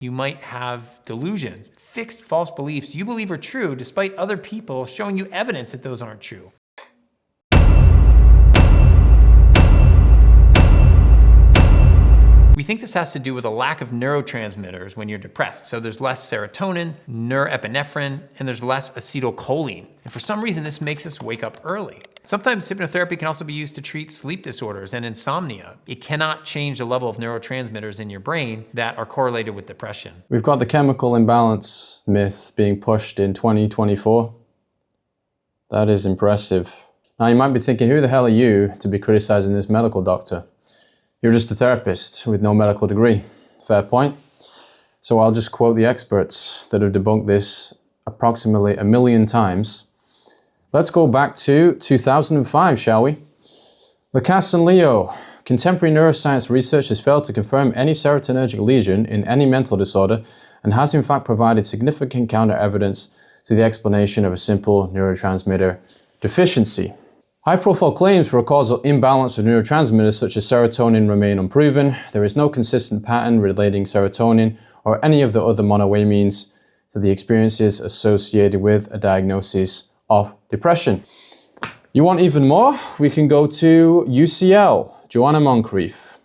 You might have delusions, fixed false beliefs you believe are true despite other people showing you evidence that those aren't true. We think this has to do with a lack of neurotransmitters when you're depressed. So there's less serotonin, norepinephrine, and there's less acetylcholine. And for some reason, this makes us wake up early. Sometimes hypnotherapy can also be used to treat sleep disorders and insomnia. It cannot change the level of neurotransmitters in your brain that are correlated with depression. We've got the chemical imbalance myth being pushed in 2024. That is impressive. Now you might be thinking, who the hell are you to be criticizing this medical doctor? You're just a therapist with no medical degree. Fair point. So I'll just quote the experts that have debunked this approximately 1 million times. Let's go back to 2005, shall we? Lacasse and Leo. Contemporary neuroscience research has failed to confirm any serotonergic lesion in any mental disorder and has in fact provided significant counter-evidence to the explanation of a simple neurotransmitter deficiency. High-profile claims for a causal imbalance of neurotransmitters such as serotonin remain unproven. There is no consistent pattern relating serotonin or any of the other monoamines to the experiences associated with a diagnosis of depression. You want even more? We can go to UCL, Joanna Moncrief,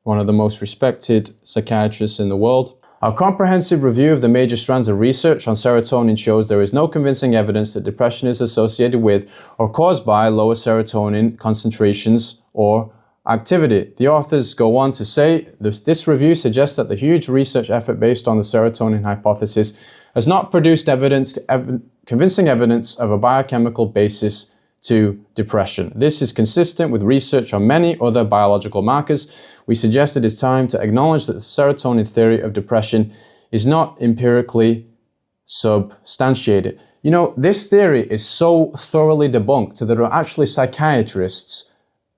one of the most respected psychiatrists in the world. Our comprehensive review of the major strands of research on serotonin shows there is no convincing evidence that depression is associated with or caused by lower serotonin concentrations or activity. The authors go on to say, this review suggests that the huge research effort based on the serotonin hypothesis has not produced convincing evidence of a biochemical basis to depression. This is consistent with research on many other biological markers. We suggest it is time to acknowledge that the serotonin theory of depression is not empirically substantiated. You know, this theory is so thoroughly debunked that there are actually psychiatrists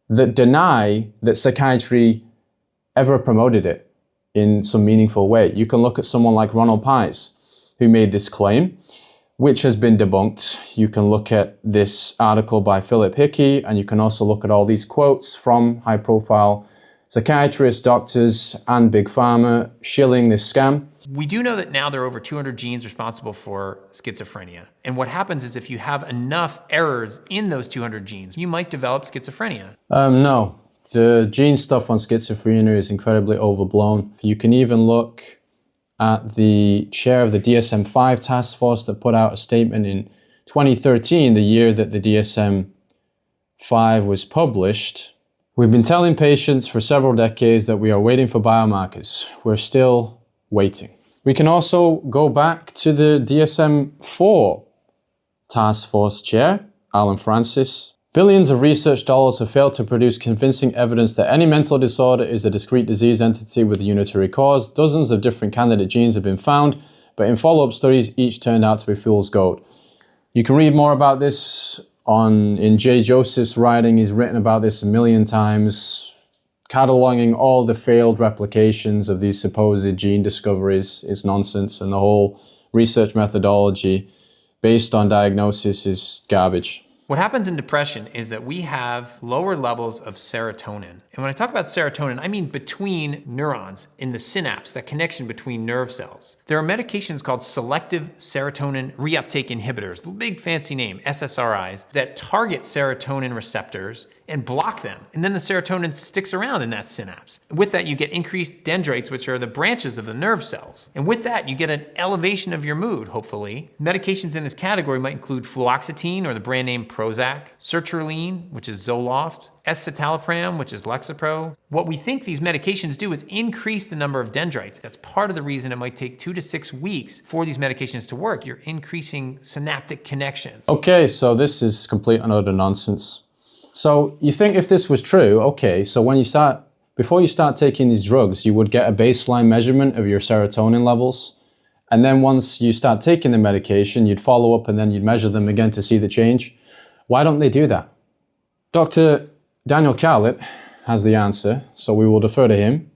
that deny that psychiatry ever promoted it in some meaningful way. You can look at someone like Ronald Pies, who made this claim, which has been debunked. You can look at this article by Philip Hickey, and you can also look at all these quotes from high-profile psychiatrists, doctors, and Big Pharma shilling this scam. We do know that now there are over 200 genes responsible for schizophrenia. And what happens is if you have enough errors in those 200 genes, you might develop schizophrenia. No, the gene stuff on schizophrenia is incredibly overblown. You can even look at the chair of the DSM-5 task force that put out a statement in 2013, the year that the DSM-5 was published. We've been telling patients for several decades that we are waiting for biomarkers. We're still waiting. We can also go back to the DSM-4 task force chair, Alan Francis. Billions of research dollars have failed to produce convincing evidence that any mental disorder is a discrete disease entity with a unitary cause. Dozens of different candidate genes have been found, but in follow-up studies, each turned out to be fool's gold. You can read more about this in Jay Joseph's writing. He's written about this 1 million times, cataloging all the failed replications of these supposed gene discoveries is nonsense, and the whole research methodology based on diagnosis is garbage. What happens in depression is that we have lower levels of serotonin. And when I talk about serotonin, I mean between neurons in the synapse, that connection between nerve cells. There are medications called selective serotonin reuptake inhibitors, the big fancy name, SSRIs, that target serotonin receptors and block them. And then the serotonin sticks around in that synapse. With that, you get increased dendrites, which are the branches of the nerve cells. And with that, you get an elevation of your mood, hopefully. Medications in this category might include fluoxetine, or the brand name Prozac, sertraline, which is Zoloft, escitalopram, which is Lexapro. What we think these medications do is increase the number of dendrites. That's part of the reason it might take 2 to 6 weeks for these medications to work. You're increasing synaptic connections. Okay, so this is complete and utter nonsense. So you think if this was true, okay, so before you start taking these drugs, you would get a baseline measurement of your serotonin levels. And then once you start taking the medication, you'd follow up and then you'd measure them again to see the change. Why don't they do that? Dr. Daniel Carlett has the answer, so we will defer to him.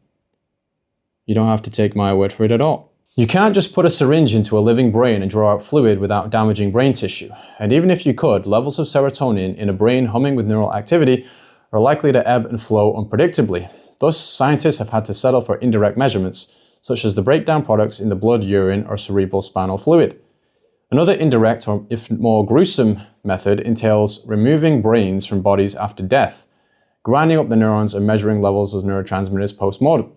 You don't have to take my word for it at all. You can't just put a syringe into a living brain and draw out fluid without damaging brain tissue. And even if you could, levels of serotonin in a brain humming with neural activity are likely to ebb and flow unpredictably. Thus, scientists have had to settle for indirect measurements, such as the breakdown products in the blood, urine, or cerebral spinal fluid. Another indirect, or if more gruesome, method entails removing brains from bodies after death, grinding up the neurons and measuring levels of neurotransmitters post-mortem.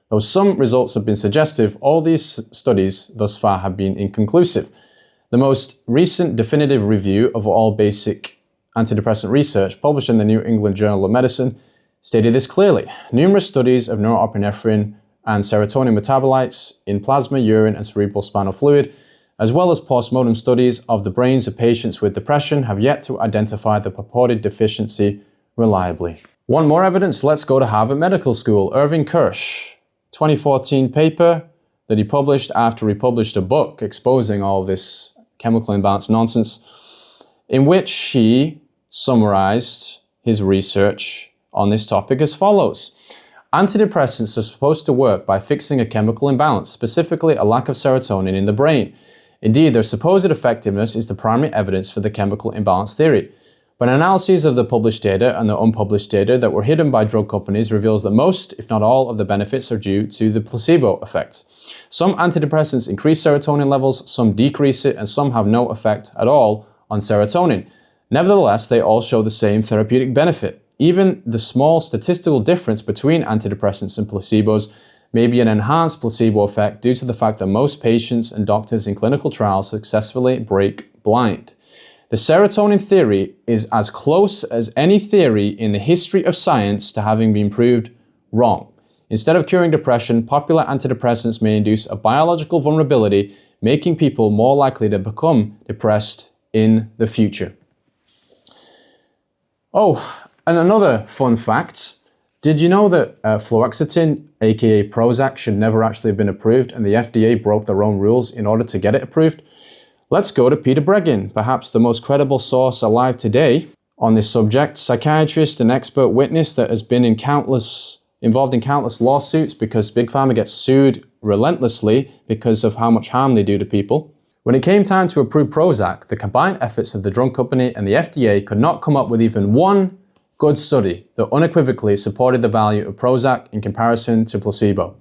Though some results have been suggestive, all these studies thus far have been inconclusive. The most recent definitive review of all basic antidepressant research, published in the New England Journal of Medicine, stated this clearly. Numerous studies of norepinephrine and serotonin metabolites in plasma, urine, and cerebral spinal fluid, as well as post-mortem studies of the brains of patients with depression, have yet to identify the purported deficiency reliably. Want more evidence? Let's go to Harvard Medical School. Irving Kirsch, 2014 paper that he published after he published a book exposing all this chemical imbalance nonsense, in which he summarized his research on this topic as follows. Antidepressants are supposed to work by fixing a chemical imbalance, specifically a lack of serotonin in the brain. Indeed, their supposed effectiveness is the primary evidence for the chemical imbalance theory. But analyses of the published data and the unpublished data that were hidden by drug companies reveals that most, if not all, of the benefits are due to the placebo effect. Some antidepressants increase serotonin levels, some decrease it, and some have no effect at all on serotonin. Nevertheless, they all show the same therapeutic benefit. Even the small statistical difference between antidepressants and placebos may be an enhanced placebo effect due to the fact that most patients and doctors in clinical trials successfully break blind. The serotonin theory is as close as any theory in the history of science to having been proved wrong. Instead of curing depression, popular antidepressants may induce a biological vulnerability, making people more likely to become depressed in the future. Oh, and another fun fact. Did you know that fluoxetine, aka Prozac, should never actually have been approved, and the FDA broke their own rules in order to get it approved? Let's go to Peter Breggin, perhaps the most credible source alive today on this subject, psychiatrist and expert witness that has been involved in countless lawsuits because Big Pharma gets sued relentlessly because of how much harm they do to people. When it came time to approve Prozac, the combined efforts of the drug company and the FDA could not come up with even one good study that unequivocally supported the value of Prozac in comparison to placebo.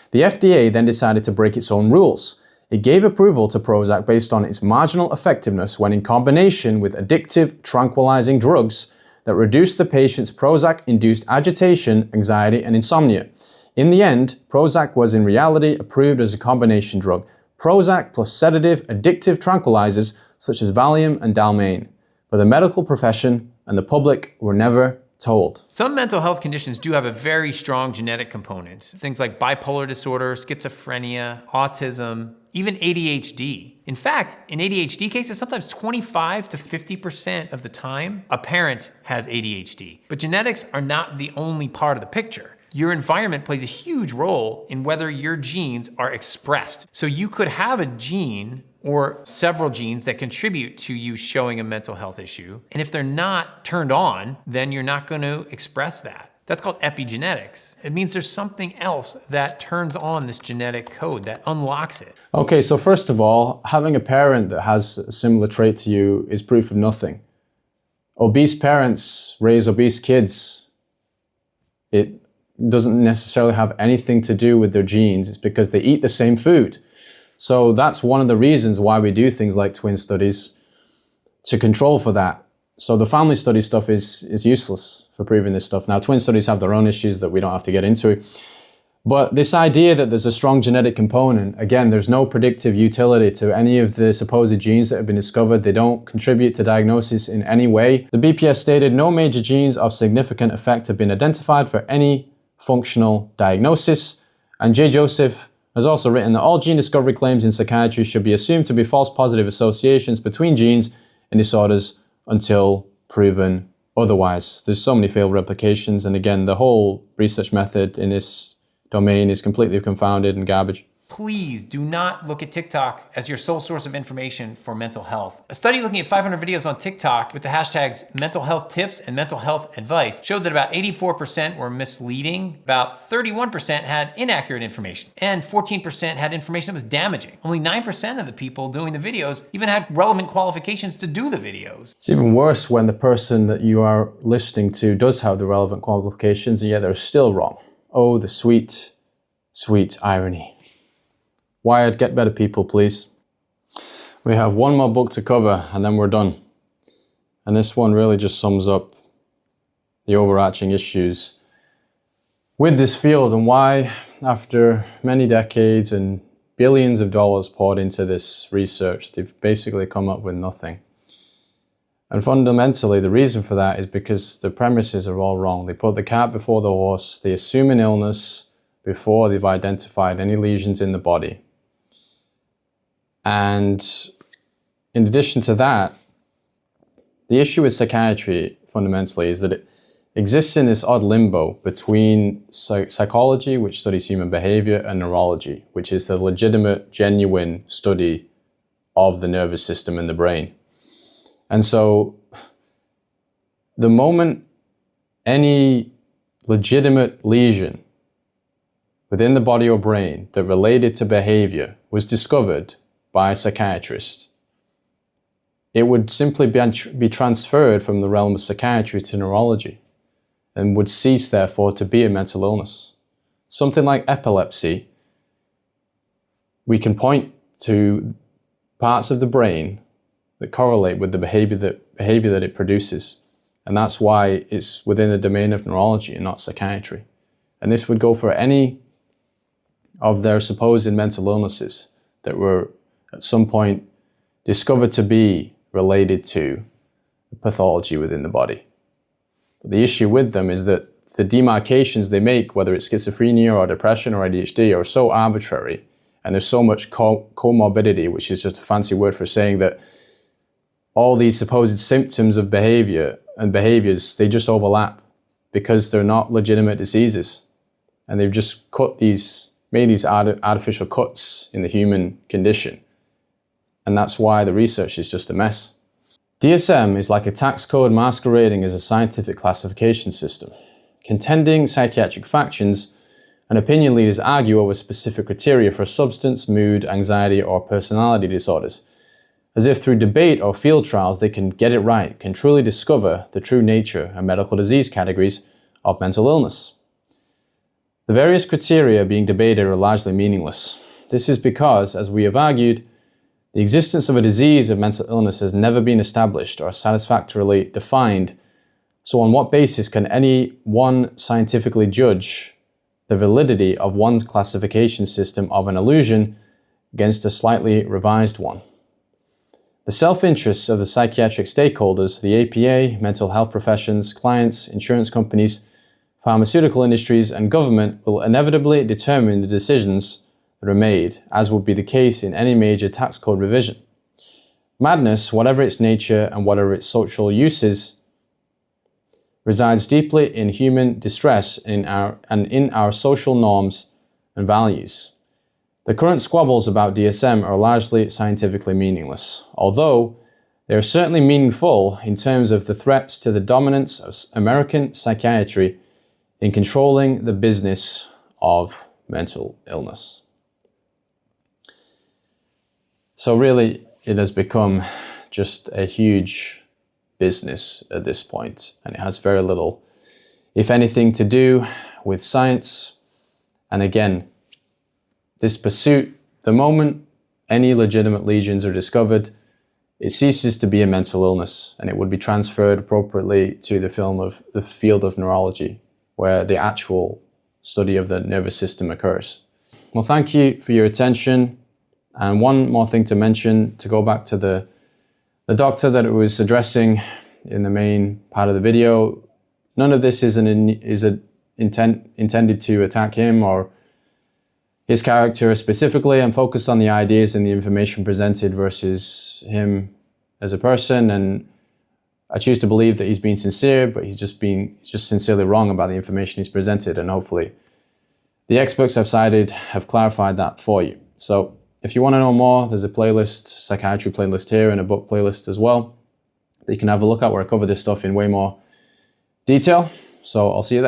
The FDA then decided to break its own rules. It gave approval to Prozac based on its marginal effectiveness when in combination with addictive, tranquilizing drugs that reduced the patient's Prozac-induced agitation, anxiety, and insomnia. In the end, Prozac was in reality approved as a combination drug. Prozac plus sedative, addictive tranquilizers such as Valium and Dalmane. But the medical profession and the public were never told. Some mental health conditions do have a very strong genetic component. Things like bipolar disorder, schizophrenia, autism, even ADHD. In fact, in ADHD cases, sometimes 25 to 50% of the time, a parent has ADHD. But genetics are not the only part of the picture. Your environment plays a huge role in whether your genes are expressed. So you could have a gene or several genes that contribute to you showing a mental health issue. And if they're not turned on, then you're not going to express that. That's called epigenetics. It means there's something else that turns on this genetic code, that unlocks it. Okay, so first of all, having a parent that has a similar trait to you is proof of nothing. Obese parents raise obese kids. It doesn't necessarily have anything to do with their genes. It's because they eat the same food. So that's one of the reasons why we do things like twin studies, to control for that. So the family study stuff is useless for proving this stuff. Now, twin studies have their own issues that we don't have to get into. But this idea that there's a strong genetic component, again, there's no predictive utility to any of the supposed genes that have been discovered. They don't contribute to diagnosis in any way. The BPS stated no major genes of significant effect have been identified for any functional diagnosis. And J. Joseph has also written that all gene discovery claims in psychiatry should be assumed to be false positive associations between genes and disorders until proven otherwise. There's so many failed replications, and again, the whole research method in this domain is completely confounded and garbage. Please do not look at TikTok as your sole source of information for mental health. A study looking at 500 videos on TikTok with the hashtags mental health tips and mental health advice showed that about 84% were misleading, about 31% had inaccurate information, and 14% had information that was damaging. Only 9% of the people doing the videos even had relevant qualifications to do the videos. It's even worse when the person that you are listening to does have the relevant qualifications and yet they're still wrong. Oh, the sweet Sweet irony. Wired, get better, people, please. We have one more book to cover and then we're done. And this one really just sums up the overarching issues with this field and why, after many decades and billions of dollars poured into this research, they've basically come up with nothing. And fundamentally, the reason for that is because the premises are all wrong. They put the cart before the horse. They assume an illness before they've identified any lesions in the body. And in addition to that, the issue with psychiatry fundamentally is that it exists in this odd limbo between psychology, which studies human behavior, and neurology, which is the legitimate, genuine study of the nervous system and the brain. And so the moment any legitimate lesion within the body or brain that related to behavior was discovered by a psychiatrist, it would simply be transferred from the realm of psychiatry to neurology and would cease, therefore, to be a mental illness. Something like epilepsy, we can point to parts of the brain that correlate with the behavior that it produces. And that's why it's within the domain of neurology and not psychiatry. And this would go for any of their supposed mental illnesses that were at some point discovered to be related to pathology within the body. But the issue with them is that the demarcations they make, whether it's schizophrenia or depression or ADHD, are so arbitrary, and there's so much comorbidity, which is just a fancy word for saying that all these supposed symptoms of behavior and behaviors, they just overlap because they're not legitimate diseases. And they've just made these artificial cuts in the human condition. And that's why the research is just a mess. DSM is like a tax code masquerading as a scientific classification system. Contending psychiatric factions and opinion leaders argue over specific criteria for substance, mood, anxiety, or personality disorders, as if through debate or field trials they can get it right, can truly discover the true nature and medical disease categories of mental illness. The various criteria being debated are largely meaningless. This is because, as we have argued, the existence of a disease of mental illness has never been established or satisfactorily defined. So on what basis can anyone scientifically judge the validity of one's classification system of an illusion against a slightly revised one? The self-interests of the psychiatric stakeholders, the APA, mental health professions, clients, insurance companies, pharmaceutical industries, and government will inevitably determine the decisions that are made, as would be the case in any major tax code revision. Madness, whatever its nature and whatever its social uses, resides deeply in human distress in our social norms and values. The current squabbles about DSM are largely scientifically meaningless, although they are certainly meaningful in terms of the threats to the dominance of American psychiatry in controlling the business of mental illness. So really, it has become just a huge business at this point, and it has very little, if anything, to do with science. And again, this pursuit, the moment any legitimate lesions are discovered, it ceases to be a mental illness, and it would be transferred appropriately to the field of neurology, where the actual study of the nervous system occurs. Well, thank you for your attention. And one more thing to mention, to go back to the doctor that it was addressing in the main part of the video, none of this is intended to attack him or his character specifically. I'm focused on the ideas and the information presented versus him as a person, and I choose to believe that he's being sincere, but he's just sincerely wrong about the information he's presented, and hopefully the experts I've cited have clarified that for you. So if you want to know more, there's a playlist, psychiatry playlist here, and a book playlist as well that you can have a look at, where I cover this stuff in way more detail. So I'll see you there.